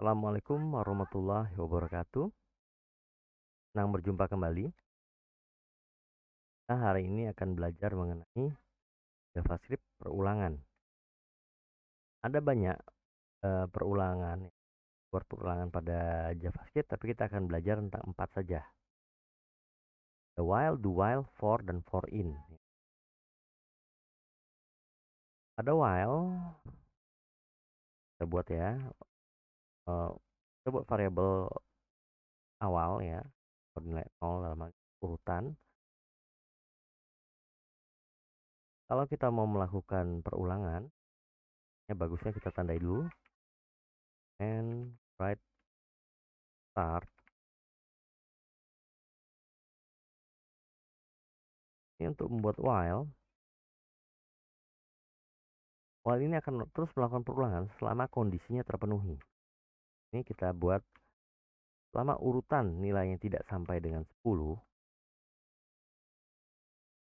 Assalamualaikum warahmatullahi wabarakatuh. Senang berjumpa kembali. Kita hari ini akan belajar mengenai JavaScript perulangan. Ada banyak perulangan, word perulangan pada JavaScript, tapi kita akan belajar tentang 4 saja. The while, do while, for, dan for in. Pada while, kita buat ya, kita buat variabel awal ya, nilai 0 dalam urutan. Kalau kita mau melakukan perulangan, ya bagusnya kita tandai dulu and write start. Ini untuk membuat while ini akan terus melakukan perulangan selama kondisinya terpenuhi. Ini kita buat selama urutan nilainya tidak sampai dengan 10,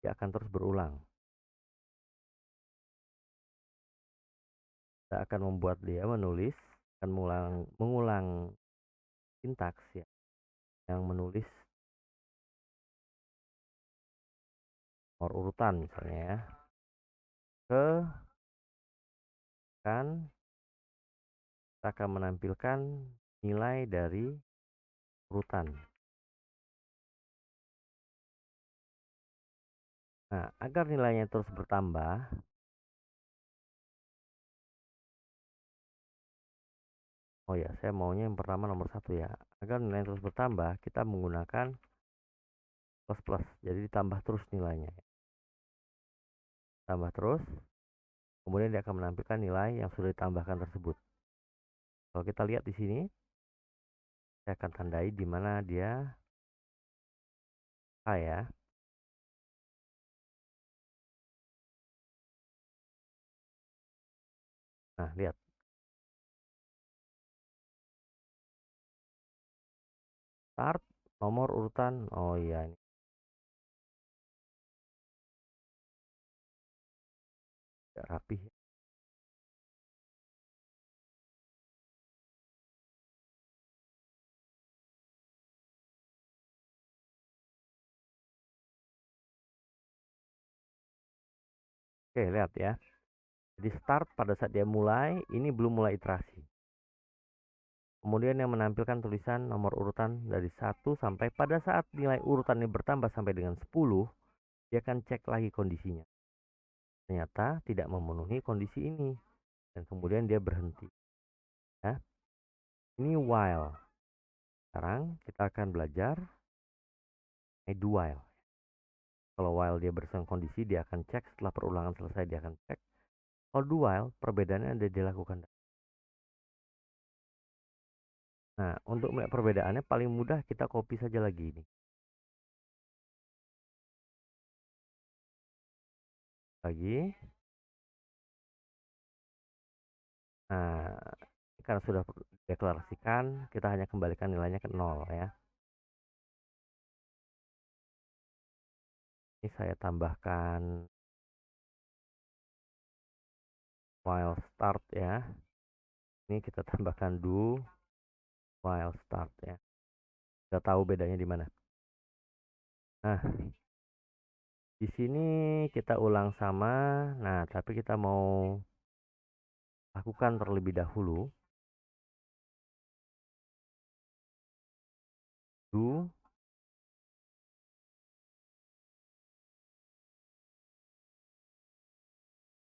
dia akan terus berulang. Kita akan membuat dia akan mengulang sintaks ya, yang menulis nomor urutan misalnya ya, kita akan menampilkan nilai dari urutan. Nah, agar nilainya terus bertambah, oh ya, saya maunya yang pertama nomor 1 ya. Agar nilainya terus bertambah, kita menggunakan plus. Jadi ditambah terus nilainya. Tambah terus, kemudian dia akan menampilkan nilai yang sudah ditambahkan tersebut. Kalau kita lihat di sini, saya akan tandai di mana dia A ya. Nah, lihat. Start, nomor urutan. Oh iya, ini tidak rapih. Oke, lihat ya. Jadi start pada saat dia mulai, ini belum mulai iterasi. Kemudian yang menampilkan tulisan nomor urutan dari 1 sampai pada saat nilai urutan ini bertambah sampai dengan 10, dia akan cek lagi kondisinya. Ternyata tidak memenuhi kondisi ini. Dan kemudian dia berhenti. Ya. Ini while. Sekarang kita akan belajar do while. Kalau while dia bersama kondisi, dia akan cek setelah perulangan selesai, dia akan cek. Kalau do while, perbedaannya ada dilakukan. Nah, untuk melihat perbedaannya paling mudah kita copy saja lagi ini. Lagi. Nah, karena sudah deklarasikan, kita hanya kembalikan nilainya ke 0 ya. Ini saya tambahkan while start ya. Ini kita tambahkan do while start ya. Kita tahu bedanya di mana. Nah, di sini kita ulang sama. Nah, tapi kita mau lakukan terlebih dahulu do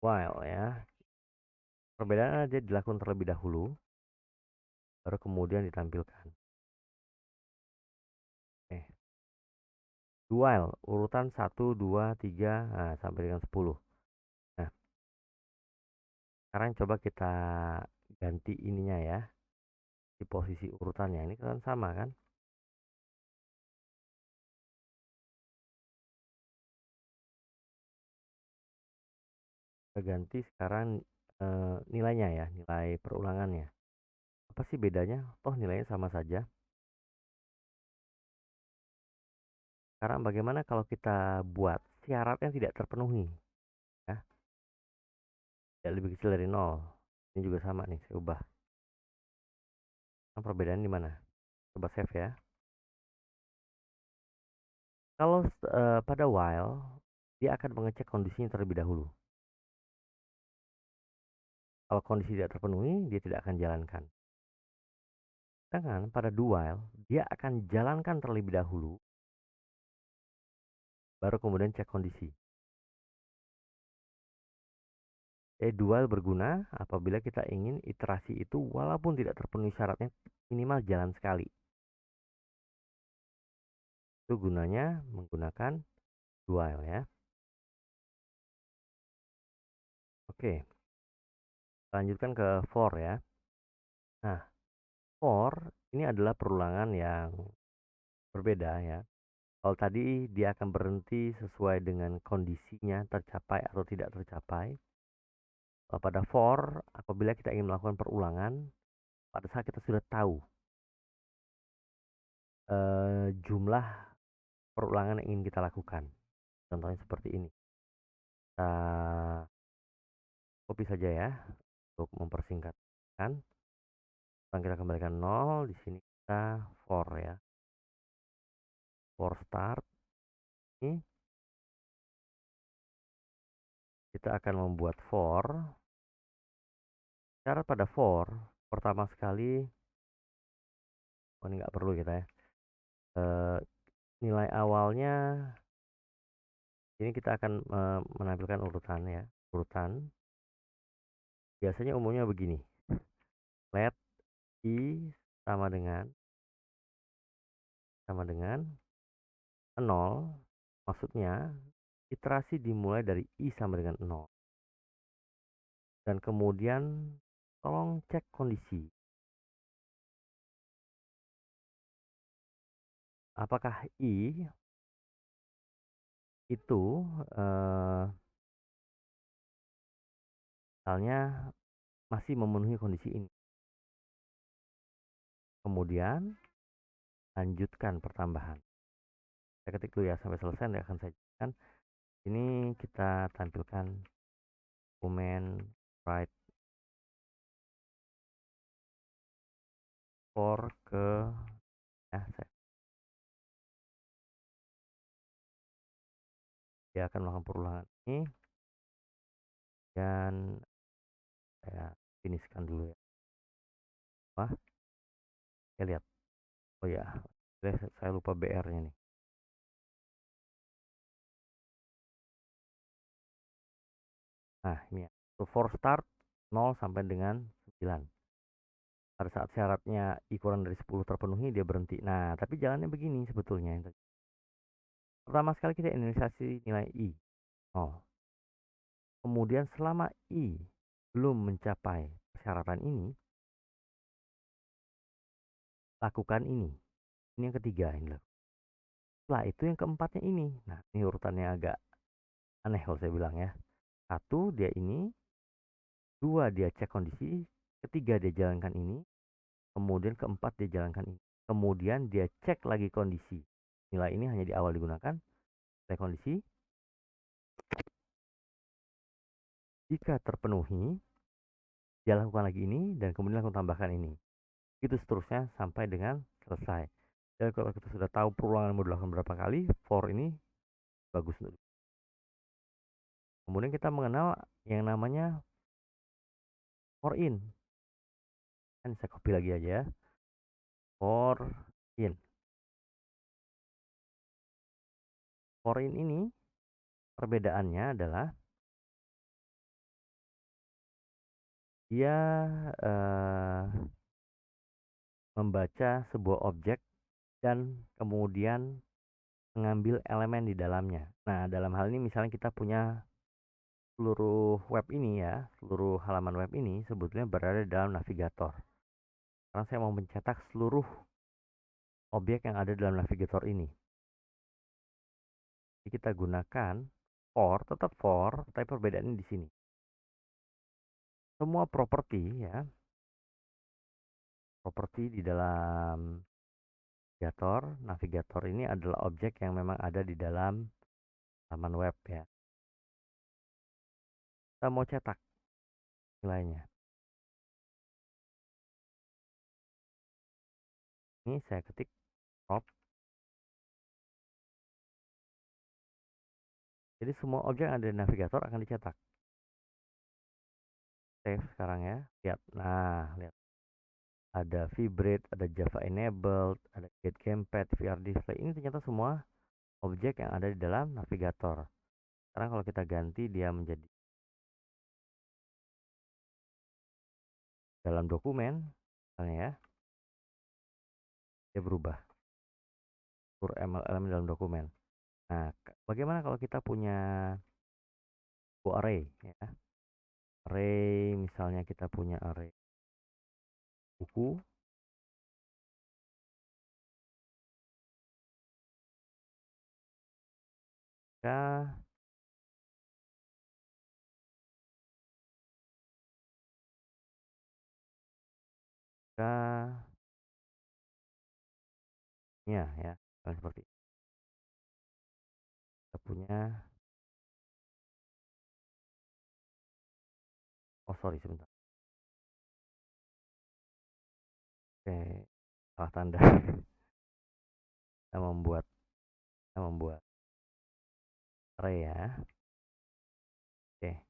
while ya. Perbedaan aja dilakukan terlebih dahulu, baru kemudian ditampilkan. Do while urutan 1, 2, 3 nah, sampai dengan 10. Nah, sekarang coba kita ganti ininya ya, di posisi urutannya. Ini kan sama kan? Kita ganti sekarang nilainya ya, nilai perulangannya. Apa sih bedanya? Toh nilainya sama saja. Sekarang bagaimana kalau kita buat syarat yang tidak terpenuhi? Ya, tidak lebih kecil dari 0. Ini juga sama nih, saya ubah. Nah, perbedaan di mana? Coba save ya. Kalau pada while, dia akan mengecek kondisinya terlebih dahulu. Kalau kondisi tidak terpenuhi, dia tidak akan jalankan. Sedangkan pada do while, dia akan jalankan terlebih dahulu, baru kemudian cek kondisi. Do while berguna apabila kita ingin iterasi itu walaupun tidak terpenuhi syaratnya minimal jalan sekali. Itu gunanya menggunakan do while ya. Oke, lanjutkan ke for ya. Nah, for ini adalah perulangan yang berbeda ya. Kalau tadi dia akan berhenti sesuai dengan kondisinya tercapai atau tidak tercapai. Pada for, apabila kita ingin melakukan perulangan, pada saat kita sudah tahu jumlah perulangan yang ingin kita lakukan. Contohnya seperti ini. Kita copy saja ya untuk mempersingkat kan. Sekarang kita kembalikan 0, di sini kita for ya. For start ini kita akan membuat for. Cara pada for pertama sekali, ini nggak perlu kita ya. Nilai awalnya ini kita akan menampilkan urutan ya, urutan. Biasanya umumnya begini. Let i sama dengan 0, maksudnya iterasi dimulai dari i sama dengan 0. Dan kemudian tolong cek kondisi. Apakah i itu misalnya masih memenuhi kondisi ini. Kemudian lanjutkan pertambahan. Saya ketik dulu ya sampai selesai, nanti akan saya jelaskan. Ini kita tampilkan dokumen write for ke ya, dia akan melakukan perulangan ini dan saya finishkan dulu ya. Wah, saya lihat. Oh ya, saya lupa BR-nya nih. Nah, ini ya. For start 0 sampai dengan 9. Pada saat syaratnya i kurang dari 10 terpenuhi, dia berhenti. Nah, tapi jalannya begini sebetulnya. Pertama sekali kita inisiasi nilai i. Oh. Kemudian selama i belum mencapai persyaratan ini, lakukan ini. Ini yang ketiga ini. Setelah itu yang keempatnya ini. Nah, ini urutannya agak aneh kalau saya bilang ya. 1 dia ini, 2 dia cek kondisi, ketiga dia jalankan ini, kemudian keempat dia jalankan ini. Kemudian dia cek lagi kondisi. Nilai ini hanya di awal digunakan. Cek kondisi. Jika terpenuhi, dia lakukan lagi ini dan kemudian lakukan tambahkan ini. Itu seterusnya sampai dengan selesai. Dan kalau kita sudah tahu perulangan mau dilakukan berapa kali, for ini bagus. Kemudian kita mengenal yang namanya for in. Kan saya copy lagi aja ya. For in. For in ini perbedaannya adalah dia membaca sebuah objek dan kemudian mengambil elemen di dalamnya. Nah, dalam hal ini misalnya kita punya seluruh web ini ya, seluruh halaman web ini sebetulnya berada di dalam navigator. Sekarang saya mau mencetak seluruh objek yang ada dalam navigator ini. Jadi kita gunakan for, tetap for, tapi perbedaannya di sini. Semua properti ya, properti di dalam navigator ini adalah objek yang memang ada di dalam halaman web ya. Kita mau cetak nilainya. Ini saya ketik crop. Jadi semua objek yang ada di navigator akan dicetak. Save sekarang ya. Lihat. Nah, lihat. Ada Vibrate, ada Java Enabled, ada Get Gamepad, VR Display. Ini ternyata semua objek yang ada di dalam navigator. Sekarang kalau kita ganti dia menjadi dalam dokumen, misalnya ya, dia berubah. Atur MLM dalam dokumen. Nah, bagaimana kalau kita punya array ya? Array misalnya kita punya array buku, ya, ya, ya, seperti kita punya, oh sorry sebentar, oke, salah tanda. kita membuat kita membuat array ya. Oke,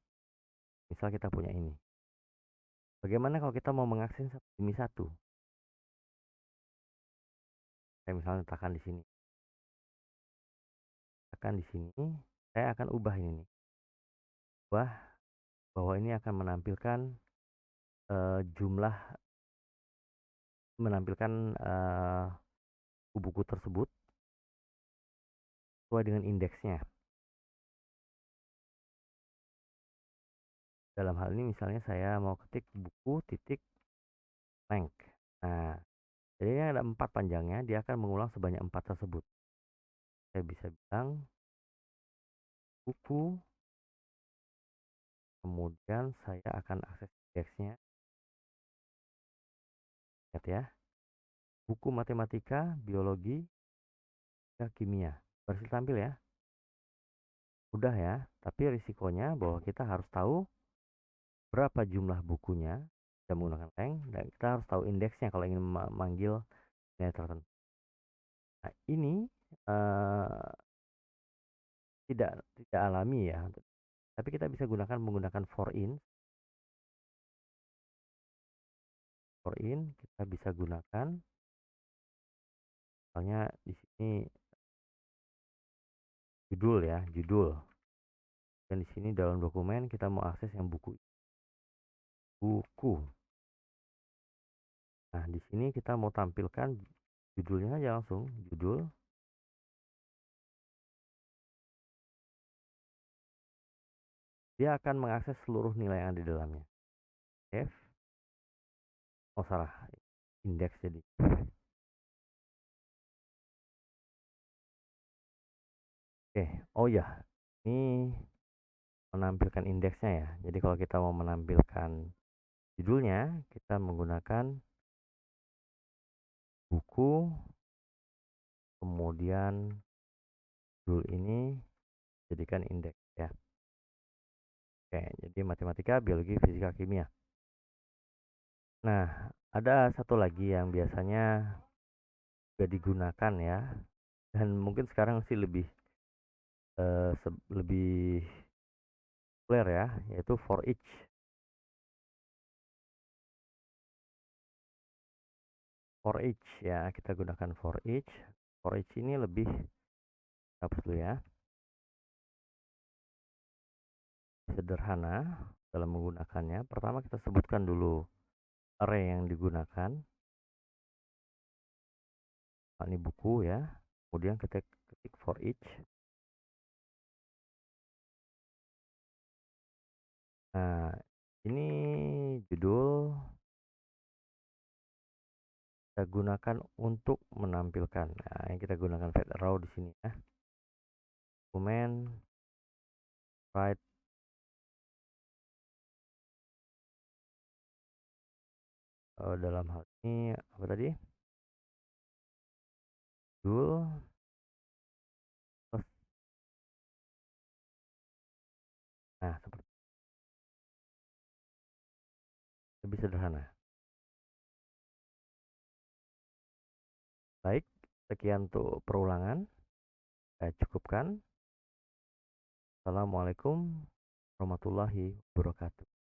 misal kita punya ini. Bagaimana kalau kita mau mengakses satu demi satu? Saya misalnya tekan di sini. Tekan di sini, saya akan ubah ini nih. Ubah bahwa ini akan menampilkan jumlah, menampilkan buku-buku tersebut sesuai dengan indeksnya. Dalam hal ini misalnya saya mau ketik buku titik length. Nah, jadi ini ada 4 panjangnya, dia akan mengulang sebanyak 4 tersebut. Saya bisa bilang buku, kemudian saya akan akses indeksnya. Lihat ya, buku matematika, biologi, kimia. Berhasil tampil ya. Mudah ya, tapi risikonya bahwa kita harus tahu berapa jumlah bukunya, kita menggunakan length, dan kita harus tahu indeksnya kalau ingin memanggil nilai tertentu. Nah, ini tidak alami ya, tapi kita bisa gunakan menggunakan for in kita bisa gunakan, misalnya di sini judul ya, judul, dan di sini dalam dokumen kita mau akses yang buku. Nah, di sini kita mau tampilkan judulnya aja langsung, judul. Dia akan mengakses seluruh nilai yang ada di dalamnya. F, oh salah, indeks jadi. Oke, oh ya, ini menampilkan indeksnya ya. Jadi kalau kita mau menampilkan judulnya, kita menggunakan buku, kemudian judul ini jadikan indeks ya. Oke, jadi matematika, biologi, fisika, kimia. Nah, ada satu lagi yang biasanya juga digunakan ya, dan mungkin sekarang sih lebih lebih populer ya, yaitu for each. For each ya, kita gunakan for each. For each ini lebih hapus dulu ya, sederhana dalam menggunakannya. Pertama kita sebutkan dulu array yang digunakan. Nah, ini buku ya. Kemudian kita ketik for each. Nah, ini judul kita gunakan untuk menampilkan. Nah, yang kita gunakan fade arrow di sini ya. Dokumen right, dalam hal ini apa tadi? Judul plus. Nah, seperti lebih sederhana. Baik, sekian untuk perulangan, saya cukupkan. Assalamualaikum warahmatullahi wabarakatuh.